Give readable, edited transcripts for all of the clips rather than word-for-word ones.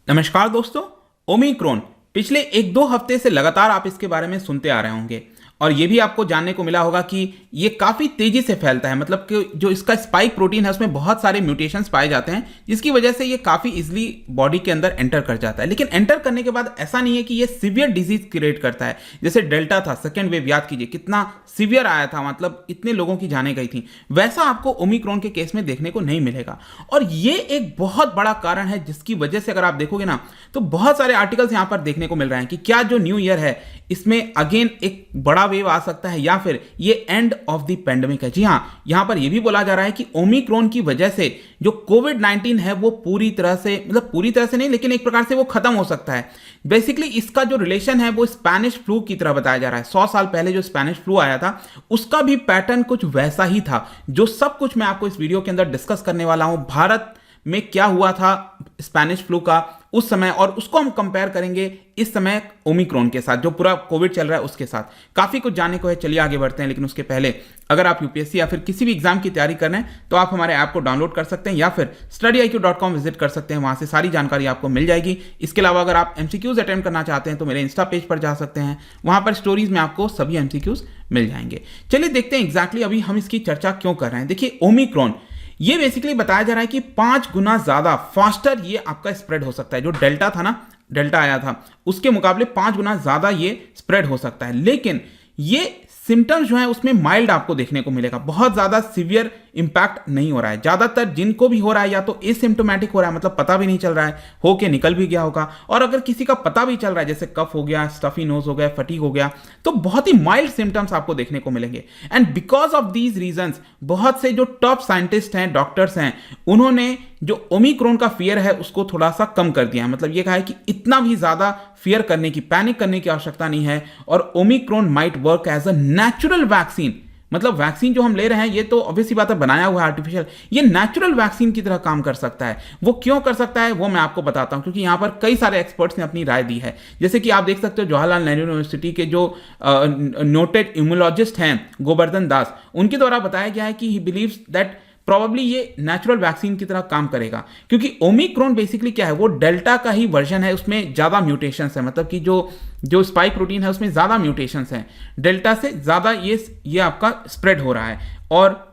नमस्कार दोस्तों। ओमिक्रॉन पिछले एक दो हफ्ते से लगातार आप इसके बारे में सुनते आ रहे होंगे और ये भी आपको जानने को मिला होगा कि ये काफ़ी तेज़ी से फैलता है। मतलब कि जो इसका स्पाइक प्रोटीन है उसमें बहुत सारे म्यूटेशंस पाए जाते हैं, जिसकी वजह से ये काफ़ी इजीली बॉडी के अंदर एंटर कर जाता है। लेकिन एंटर करने के बाद ऐसा नहीं है कि ये सीवियर डिजीज क्रिएट करता है। जैसे डेल्टा था, सेकेंड वेव याद कीजिए कितना सीवियर आया था, मतलब इतने लोगों की जाने गई थी। वैसा आपको ओमिक्रॉन के केस में देखने को नहीं मिलेगा और ये एक बहुत बड़ा कारण है जिसकी वजह से अगर आप देखोगे ना तो बहुत सारे आर्टिकल्स यहाँ पर देखने को मिल रहे हैं कि क्या जो न्यू ईयर है इसमें अगेन एक बड़ा वेव आ सकता है या फिर ये एंड ऑफ द पेंडेमिक है। जी हाँ, यहां पर यह भी बोला जा रहा है कि ओमिक्रॉन की वजह से जो कोविड-19 है वो पूरी तरह से, मतलब पूरी तरह से नहीं लेकिन एक प्रकार से वो खत्म हो सकता है। बेसिकली इसका जो रिलेशन है वो स्पेनिश फ्लू की तरह बताया जा रहा है। 100 साल पहले जो स्पेनिश फ्लू आया था उसका भी पैटर्न कुछ वैसा ही था। जो सब कुछ मैं आपको इस वीडियो के अंदर डिस्कस करने वाला हूं, भारत में क्या हुआ था स्पेनिश फ्लू का उस समय, और उसको हम कंपेयर करेंगे इस समय ओमिक्रॉन के साथ, जो पूरा कोविड चल रहा है उसके साथ। काफी कुछ जानने को है, चलिए आगे बढ़ते हैं। लेकिन उसके पहले अगर आप यूपीएससी या फिर किसी भी एग्जाम की तैयारी कर रहे हैं तो आप हमारे ऐप को डाउनलोड कर सकते हैं या फिर studyIQ.com विजिट कर सकते हैं, वहां से सारी जानकारी आपको मिल जाएगी। इसके अलावा अगर आप एमसीक्यूज अटेम्प्ट करना चाहते हैं तो मेरे इंस्टा पेज पर जा सकते हैं, वहां पर स्टोरीज में आपको सभी एमसीक्यूज मिल जाएंगे। चलिए देखते हैं एग्जैक्टली अभी हम इसकी चर्चा क्यों कर रहे हैं। देखिए ओमिक्रॉन ये बेसिकली बताया जा रहा है कि 5 गुना ज्यादा फास्टर ये आपका स्प्रेड हो सकता है। जो डेल्टा था ना, डेल्टा आया था उसके मुकाबले 5 गुना ज्यादा ये स्प्रेड हो सकता है। लेकिन ये सिम्टम्स जो है उसमें माइल्ड आपको देखने को मिलेगा, बहुत ज्यादा सीवियर इंपैक्ट नहीं हो रहा है। ज्यादातर जिनको भी हो रहा है या तो एसिम्टोमेटिक हो रहा है, मतलब पता भी नहीं चल रहा है, होके निकल भी गया होगा, और अगर किसी का पता भी चल रहा है जैसे कफ हो गया, स्टफी नोज हो गया, फटीग हो गया, तो बहुत ही माइल्ड सिम्टम्स आपको देखने को मिलेंगे। And because of these reasons बहुत से जो टॉप साइंटिस्ट हैं, डॉक्टर्स हैं, उन्होंने जो ओमिक्रॉन का फियर है उसको थोड़ा सा कम कर दिया है। मतलब ये कहा है कि इतना भी ज्यादा फियर करने की, पैनिक करने की आवश्यकता नहीं है, और Omicron might work as a natural vaccine. मतलब वैक्सीन जो हम ले रहे हैं ये तो ऑब्वियसली बात है बनाया हुआ है, आर्टिफिशियल, ये नेचुरल वैक्सीन की तरह काम कर सकता है। वो क्यों कर सकता है वो मैं आपको बताता हूं, क्योंकि यहां पर कई सारे एक्सपर्ट्स ने अपनी राय दी है। जैसे कि आप देख सकते हो जवाहरलाल नेहरू यूनिवर्सिटी के जो नोटेड इम्यूनोलॉजिस्ट हैं गोवर्धन दास, उनके द्वारा बताया गया है कि ही बिलीव्स दैट प्रॉब्ली ये नेचुरल वैक्सीन की तरह काम करेगा, क्योंकि ओमिक्रॉन बेसिकली क्या है, वो डेल्टा का ही वर्जन है, उसमें ज्यादा म्यूटेशंस है। मतलब कि जो स्पाइक प्रोटीन है उसमें ज्यादा म्यूटेशंस हैं, डेल्टा से ज्यादा ये आपका स्प्रेड हो रहा है। और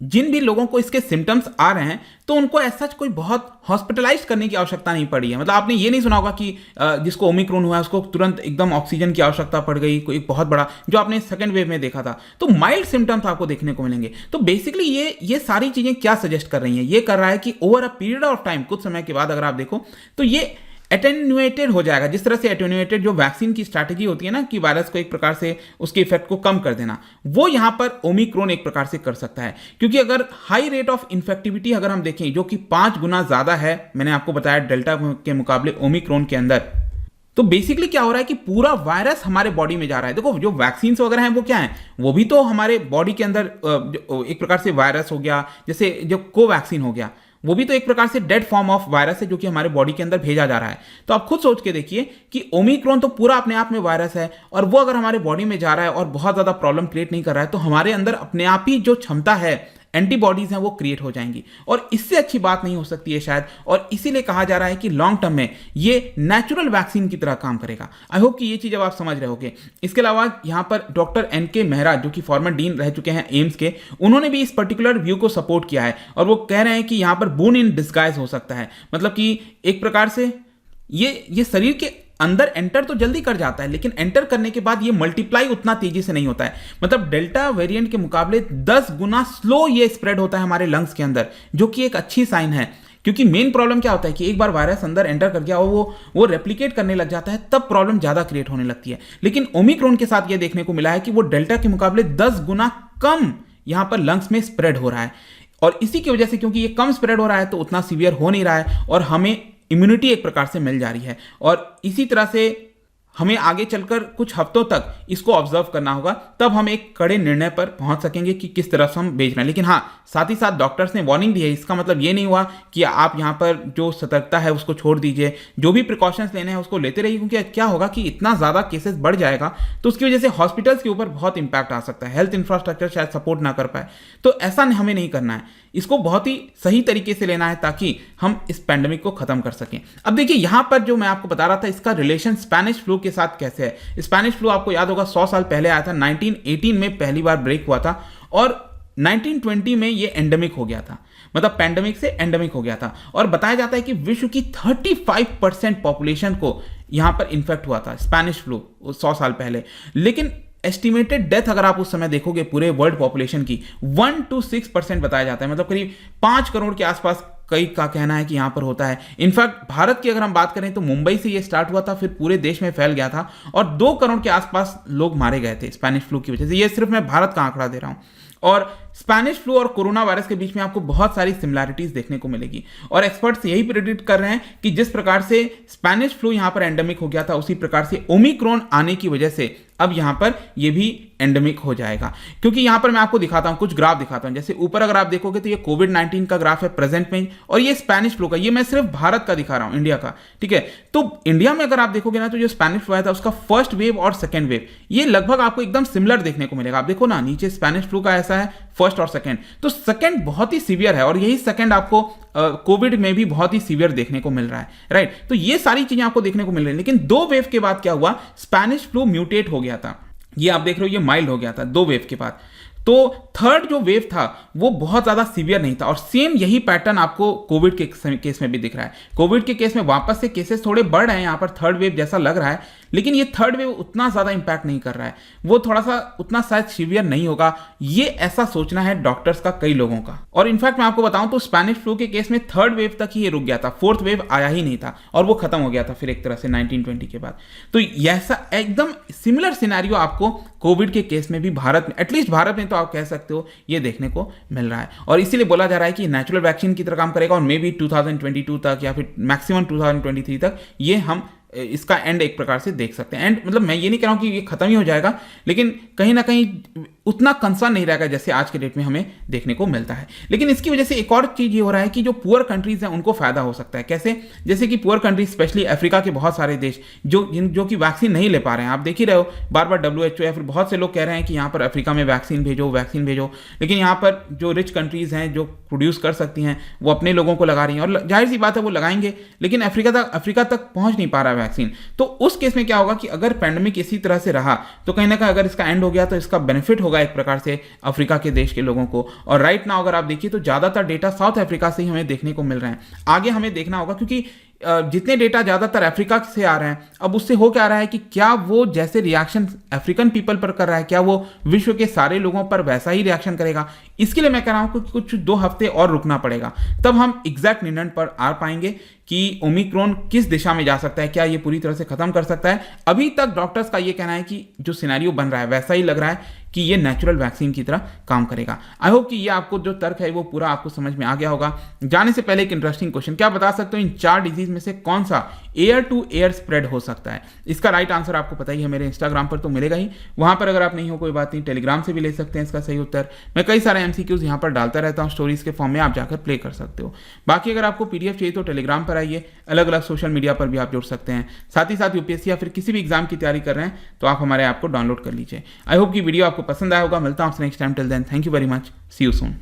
जिन भी लोगों को इसके सिम्टम्स आ रहे हैं तो उनको ऐसा कोई बहुत हॉस्पिटलाइज करने की आवश्यकता नहीं पड़ी है। मतलब आपने ये नहीं सुना होगा कि जिसको ओमिक्रॉन हुआ है उसको तुरंत एकदम ऑक्सीजन की आवश्यकता पड़ गई, कोई बहुत बड़ा, जो आपने सेकंड वेव में देखा था। तो माइल्ड सिम्टम्स आपको देखने को मिलेंगे। तो बेसिकली ये सारी चीजें क्या सजेस्ट कर रही हैं, ये कर रहा है कि over a period of time, कुछ समय के बाद अगर आप देखो तो ये एटेन्यूएटेड हो जाएगा। जिस तरह से एटेन्यूएटेड जो वैक्सीन की स्ट्रैटेजी होती है ना कि वायरस को एक प्रकार से उसके इफेक्ट को कम कर देना, वो यहां पर ओमिक्रॉन एक प्रकार से कर सकता है। क्योंकि अगर हाई रेट ऑफ इन्फेक्टिविटी अगर हम देखें जो कि 5 गुना ज्यादा है, मैंने आपको बताया डेल्टा के मुकाबले ओमिक्रॉन के अंदर, तो बेसिकली क्या हो रहा है कि पूरा वायरस हमारे बॉडी में जा रहा है। देखो जो वैक्सीन वगैरह हैं वो क्या है, वो भी तो हमारे बॉडी के अंदर एक प्रकार से वायरस हो गया, जैसे जो कोवैक्सीन हो गया, वो भी तो एक प्रकार से डेड फॉर्म ऑफ वायरस है जो कि हमारे बॉडी के अंदर भेजा जा रहा है। तो आप खुद सोच के देखिए कि ओमिक्रॉन तो पूरा अपने आप में वायरस है, और वो अगर हमारे बॉडी में जा रहा है और बहुत ज्यादा प्रॉब्लम क्रिएट नहीं कर रहा है, तो हमारे अंदर अपने आप ही जो क्षमता है, एंटीबॉडीज हैं, वो क्रिएट हो जाएंगी। और इससे अच्छी बात नहीं हो सकती है शायद, और इसीलिए कहा जा रहा है कि लॉन्ग टर्म में ये नेचुरल वैक्सीन की तरह काम करेगा। आई होप कि ये चीज अब आप समझ रहे होगे। इसके अलावा यहां पर डॉक्टर NK मेहरा जो कि फॉर्मर डीन रह चुके हैं एम्स के, उन्होंने भी इस पर्टिकुलर व्यू को सपोर्ट किया है, और वो कह रहे हैं कि यहां पर बोन इन डिस्गाइज हो सकता है। मतलब कि एक प्रकार से ये शरीर के अंदर एंटर तो जल्दी कर जाता है, लेकिन एंटर करने के बाद ये मल्टीप्लाई उतना तेजी से नहीं होता है। मतलब डेल्टा वेरिएंट के मुकाबले 10 गुना स्लो ये स्प्रेड होता है हमारे लंग्स के अंदर, जो कि एक अच्छी साइन है। क्योंकि मेन प्रॉब्लम क्या होता है कि एक बार वायरस अंदर एंटर कर गया और वो रेप्लिकेट करने लग जाता है, तब प्रॉब्लम ज्यादा क्रिएट होने लगती है। लेकिन ओमिक्रॉन के साथ ये देखने को मिला है कि वो डेल्टा के मुकाबले 10 गुना कम यहां पर लंग्स में स्प्रेड हो रहा है। और इसी की वजह से, क्योंकि ये कम स्प्रेड हो रहा है, तो उतना सीवियर हो नहीं रहा है और हमें इम्यूनिटी एक प्रकार से मिल जा रही है। और इसी तरह से हमें आगे चलकर कुछ हफ्तों तक इसको ऑब्जर्व करना होगा, तब हम एक कड़े निर्णय पर पहुंच सकेंगे कि किस तरफ से हम बेच रहे हैं। लेकिन हाँ, साथ ही साथ डॉक्टर्स ने वार्निंग दी है, इसका मतलब ये नहीं हुआ कि आप यहाँ पर जो सतर्कता है उसको छोड़ दीजिए, जो भी प्रिकॉशंस लेने हैं उसको लेते रहिए, क्योंकि क्या होगा कि इतना ज़्यादा केसेस बढ़ जाएगा तो उसकी वजह से हॉस्पिटल्स के ऊपर बहुत इंपैक्ट आ सकता है, हेल्थ इंफ्रास्ट्रक्चर शायद सपोर्ट ना कर पाए। तो ऐसा हमें नहीं करना है, इसको बहुत ही सही तरीके से लेना है ताकि हम इस पैंडेमिक को खत्म कर सकें। अब देखिए यहां पर जो मैं आपको बता रहा था, इसका रिलेशन स्पेनिश फ्लू के साथ कैसे है। स्पेनिश फ्लू आपको याद होगा 100 साल पहले आया था, 1918 में पहली बार ब्रेक हुआ था और 1920 में ये एंडेमिक हो गया था, मतलब पैंडेमिक से एंडेमिक हो गया था। और बताया जाता है कि विश्व की 35% पॉपुलेशन को यहां पर इन्फेक्ट हुआ था स्पेनिश फ्लू 100 साल पहले। लेकिन एस्टिमेटेड डेथ अगर आप उस समय देखोगे पूरे वर्ल्ड पॉपुलेशन की 1 to 6% बताया जाता है, मतलब करीब 5 करोड़ के आसपास कई का कहना है कि यहां पर होता है। इनफैक्ट भारत की अगर हम बात करें तो मुंबई से ये स्टार्ट हुआ था, फिर पूरे देश में फैल गया था और 2 करोड़ के आसपास लोग मारे गए थे स्पेनिश फ्लू की वजह से। ये सिर्फ मैं भारत का आंकड़ा दे रहा हूं। और स्पेनिश फ्लू और कोरोना वायरस के बीच में आपको बहुत सारी सिमिलैरिटीज देखने को मिलेगी और एक्सपर्ट्स यही प्रेडिक्ट कर रहे हैं कि जिस प्रकार से स्पेनिश फ्लू यहां पर एंडेमिक हो गया था, उसी प्रकार से ओमिक्रॉन आने की वजह से अब यहां पर यह भी एंडेमिक हो जाएगा। क्योंकि यहां पर मैं आपको दिखाता हूं, कुछ ग्राफ दिखाता हूं। जैसे ऊपर अगर आप देखोगे तो ये कोविड-19 का ग्राफ है प्रेजेंट में, और ये स्पेनिश फ्लू का, ये मैं सिर्फ भारत का दिखा रहा हूं, इंडिया का, ठीक है। तो इंडिया में अगर आप देखोगे ना, तो जो स्पेनिश फ्लू आया था उसका फर्स्ट वेव और सेकेंड वेव ये लगभग आपको एकदम सिमिलर देखने को मिलेगा। आप देखो ना, नीचे स्पेनिश फ्लू का ऐसा है फर्स्ट और सेकेंड, तो सेकेंड बहुत ही सीवियर है और यही सेकेंड आपको कोविड में भी बहुत ही सीवियर देखने को मिल रहा है, राइट। तो ये सारी चीजें आपको देखने को मिल रही है। लेकिन 2 वेव के बाद क्या हुआ, स्पेनिश फ्लू म्यूटेट हो गया था, ये आप देख रहे हो, ये माइल्ड हो गया था 2 वेव के बाद। तो थर्ड जो वेव था वो बहुत ज्यादा सीवियर नहीं था और सेम यही पैटर्न आपको कोविड के केस में भी दिख रहा है। कोविड के केस में वापस से केसेस थोड़े बढ़ रहे हैं, यहां पर थर्ड वेव जैसा लग रहा है, लेकिन ये थर्ड वेव उतना ज्यादा इंपैक्ट नहीं कर रहा है, वो थोड़ा सा उतना शायद सीवियर नहीं होगा, ये ऐसा सोचना है डॉक्टर्स का, कई लोगों का। और इनफैक्ट मैं आपको बताऊं तो स्पेनिश फ्लू के केस में थर्ड वेव तक ही ये रुक गया था, फोर्थ वेव आया ही नहीं था और वो खत्म हो गया था फिर एक तरह से 1920 के बाद। तो ऐसा एकदम सिमिलर सिनेरियो आपको कोविड के केस में भी भारत में, एटलीस्ट भारत में तो आप कह सकते हो, ये देखने को मिल रहा है। और इसीलिए बोला जा रहा है कि नेचुरल वैक्सीन की तरह काम करेगा और मे बी 2022 तक या फिर मैक्सिमम 2023 तक ये हम इसका एंड एक प्रकार से देख सकते हैं। एंड मतलब मैं ये नहीं कह रहा हूं कि ये खत्म ही हो जाएगा, लेकिन कहीं ना कहीं उतना कंसर्न नहीं रहेगा जैसे आज के डेट में हमें देखने को मिलता है। लेकिन इसकी वजह से एक और चीज ये हो रहा है कि जो पुअर कंट्रीज हैं उनको फायदा हो सकता है। कैसे? जैसे कि पुअर कंट्रीज स्पेशली अफ्रीका के बहुत सारे देश जो कि वैक्सीन नहीं ले पा रहे हैं, आप देख ही रहे हो, बार बार WHO या फिर बहुत से लोग कह रहे हैं कि यहाँ पर अफ्रीका में वैक्सीन भेजो, लेकिन यहाँ पर जो रिच कंट्रीज हैं जो प्रोड्यूस कर सकती हैं वो अपने लोगों को लगा रही हैं और जाहिर सी बात है वो लगाएंगे, लेकिन अफ्रीका तक पहुंच नहीं पा रहा है वैक्सीन। तो उस केस में क्या होगा कि अगर पैंडेमिक इसी तरह से रहा तो कहीं ना कहीं अगर इसका एंड हो गया तो इसका बेनिफिट होगा एक प्रकार से अफ्रीका के देश के लोगों को। और राइट नाउ अगर आप देखिए तो ज्यादातर डेटा साउथ अफ्रीका से ही हमें देखने को मिल रहे हैं। आगे हमें देखना होगा क्योंकि जितने डेटा ज्यादातर अफ्रीका से आ रहे हैं, अब उससे हो क्या रहा है कि क्या वो जैसे रिएक्शन अफ्रीकन पीपल पर कर रहा है, क्या वो विश्व के सारे लोगों पर वैसा ही रिएक्शन करेगा। इसके लिए मैं कह रहा हूं कि कुछ 2 हफ्ते और रुकना पड़ेगा, तब हम एग्जैक्ट निर्णय पर आ पाएंगे कि ओमिक्रॉन किस दिशा में जा सकता है, क्या ये पूरी तरह से खत्म कर सकता है। अभी तक डॉक्टर्स का ये कहना है कि जो सिनेरियो बन रहा है वैसा ही लग रहा है कि ये नेचुरल वैक्सीन की तरह काम करेगा। आई होप कि ये आपको जो तर्क है वो पूरा आपको समझ में आ गया होगा। जाने से पहले एक इंटरेस्टिंग क्वेश्चन, क्या बता सकते हो इन 4 डिजीज में से कौन सा एयर टू एयर स्प्रेड हो सकता है? इसका राइट आंसर आपको पता ही है, मेरे इंस्टाग्राम पर तो मिलेगा ही, वहां पर अगर आप नहीं हो कोई बात नहीं, टेलीग्राम से भी ले सकते हैं इसका सही उत्तर। मैं कई सारे MCQs यहाँ पर डालता रहता हूँ स्टोरीज के फॉर्म में, आप जाकर प्ले कर सकते हो। बाकी अगर आपको PDF चाहिए तो टेलीग्राम पर आइए, अलग अलग सोशल मीडिया पर भी आप जुड़ सकते हैं। साथ ही साथ UPSC या फिर किसी भी एग्जाम की तैयारी कर रहे हैं तो आप हमारे ऐप को डाउनलोड कर लीजिए। आई होप कि वीडियो आपको पसंद आया होगा। मिलता हूं आपसे next time, till then thank you very much, see you soon.